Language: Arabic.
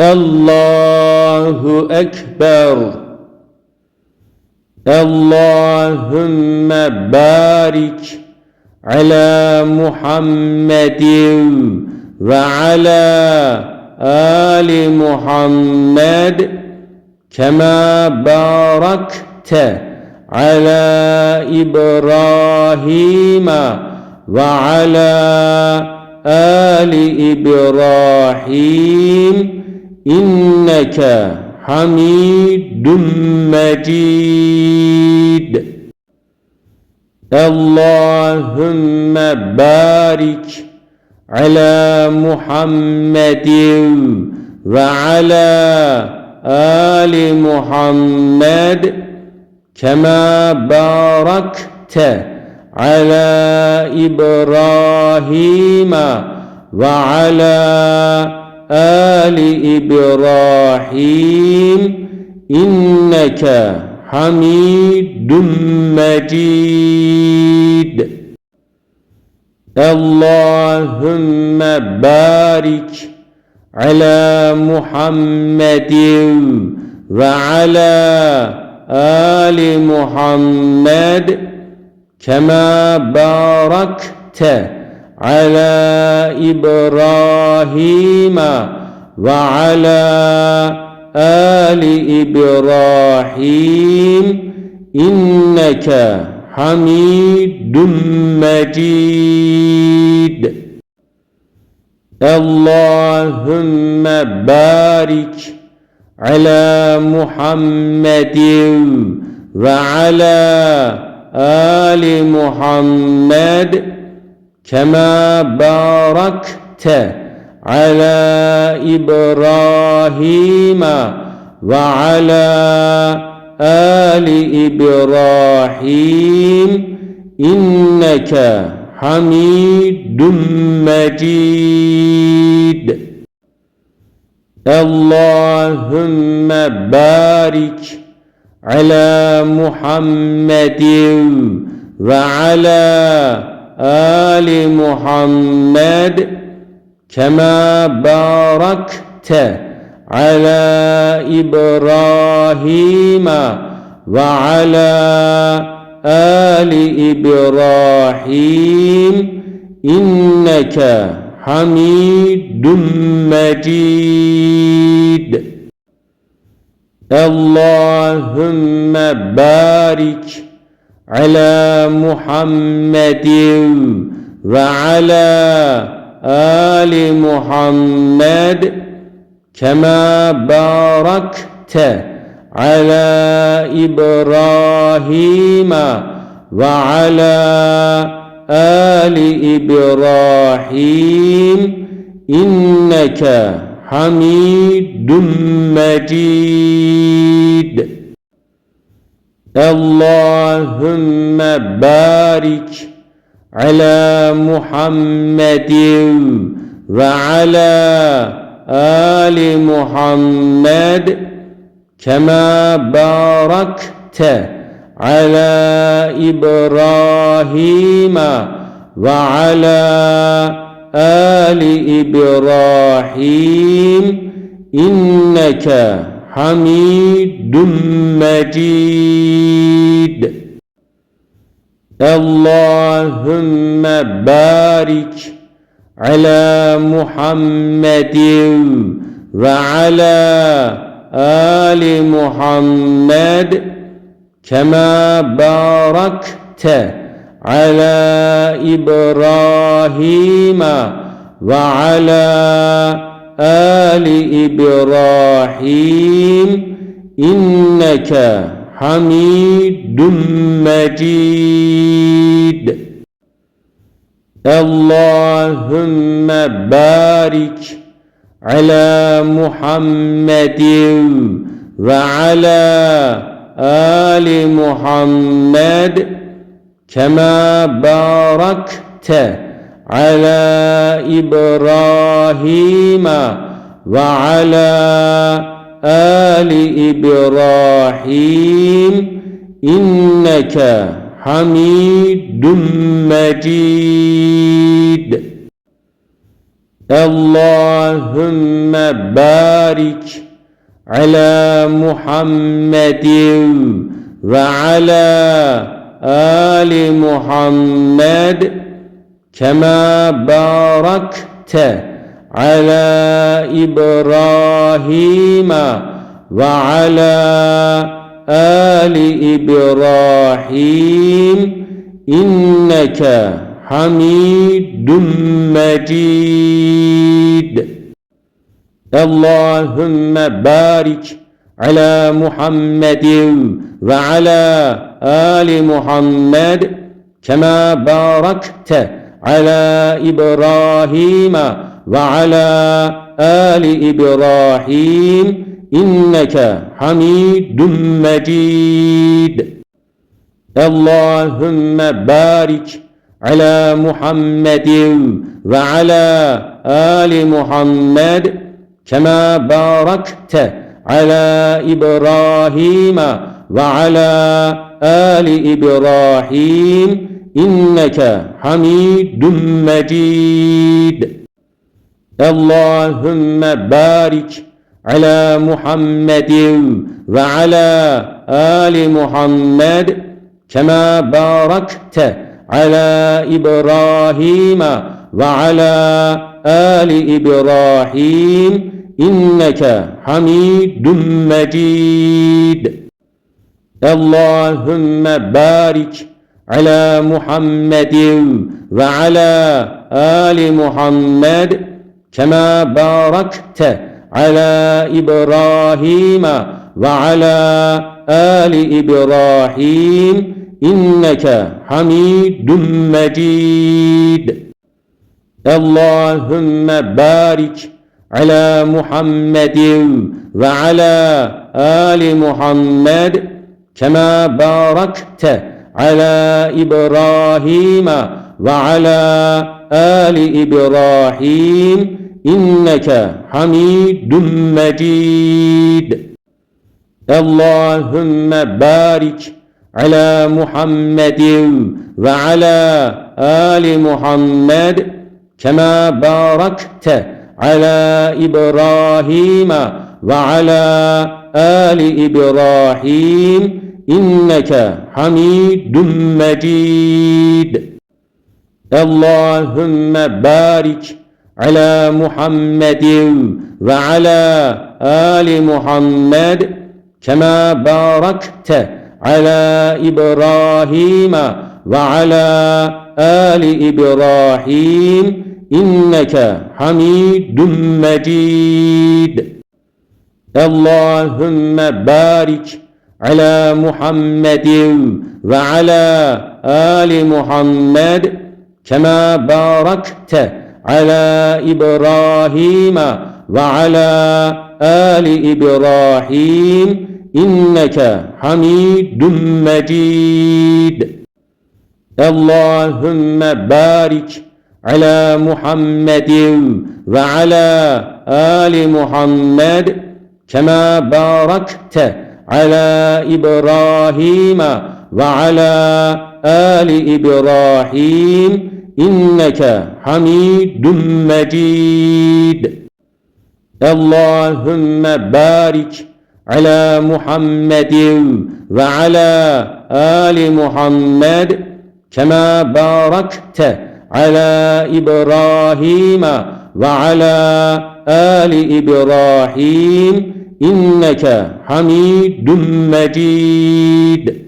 الله أكبر. اللهم بارك على محمد وعلى آل محمد كما باركت على إبراهيم وعلى آل إبراهيم إنك حميد مجيد. اللهم بارك على محمد وعلى آل محمد كما باركت على إبراهيم وعلى آل إبراهيم إنك حميد مجيد. اللهم بارك على محمد وعلى آل محمد كما باركت على إبراهيم وعلى آل إبراهيم إنك حميد مجيد. اللهم بارك على محمد وعلى آل محمد كما باركت على إبراهيم وعلى آل إبراهيم إنك حميد مجيد. اللهم بارك على محمد وعلى آل محمد كما باركت على إبراهيم وعلى آل إبراهيم إنك حميد مجيد. اللهم بارك على محمد وعلى آل محمد كما باركت على إبراهيم وعلى آل إبراهيم إنك حميد مجيد. اللهم بارك على محمد وعلى آل محمد كما باركت على إبراهيم وعلى آل إبراهيم إنك حميد مجيد. اللهم بارك على محمد وعلى آل محمد كما باركت على إبراهيم وعلى آل إبراهيم إنك حميد مجيد. اللهم بارك على محمد وعلى آل محمد كما باركت على إبراهيم وعلى آل إبراهيم إنك حميد مجيد. اللهم بارك على محمد وعلى آل محمد كما باركت على إبراهيم وعلى آل إبراهيم إنك حميد مجيد. اللهم بارك على محمد وعلى آل محمد كما باركت على إبراهيم وعلى آل إبراهيم إنك حميد مجيد. اللهم بارك على محمد وعلى آل محمد كما باركت على إبراهيم وعلى آل إبراهيم إنك حميد مجيد. اللهم بارك على محمد وعلى آل محمد كما باركت على إبراهيم وعلى آل إبراهيم إنك حميد مجيد. اللهم بارك على محمد وعلى آل محمد كما باركت على إبراهيم وعلى آل إبراهيم إنك حميد مجيد. اللهم بارك على محمد وعلى آل محمد كما باركت على إبراهيم وعلى آل إبراهيم إنك حميد مجيد. اللهم بارك على محمد وعلى آل محمد كما باركت على إبراهيم وعلى آل إبراهيم إنك حميد مجيد. اللهم بارك على محمد وعلى آل محمد كما باركت على إبراهيم وعلى آل إبراهيم إنك حميد مجيد. اللهم بارك على محمد وعلى آل محمد كما باركت على إبراهيم وعلى آل إبراهيم إنك حميد مجيد. اللهم بارك على محمد وعلى آل محمد كما باركت على إبراهيم وعلى آل إبراهيم إنك حميد مجيد. اللهم بارك على محمد وعلى آل محمد كما باركت على إبراهيم وعلى آل إبراهيم إنك حميد مجيد.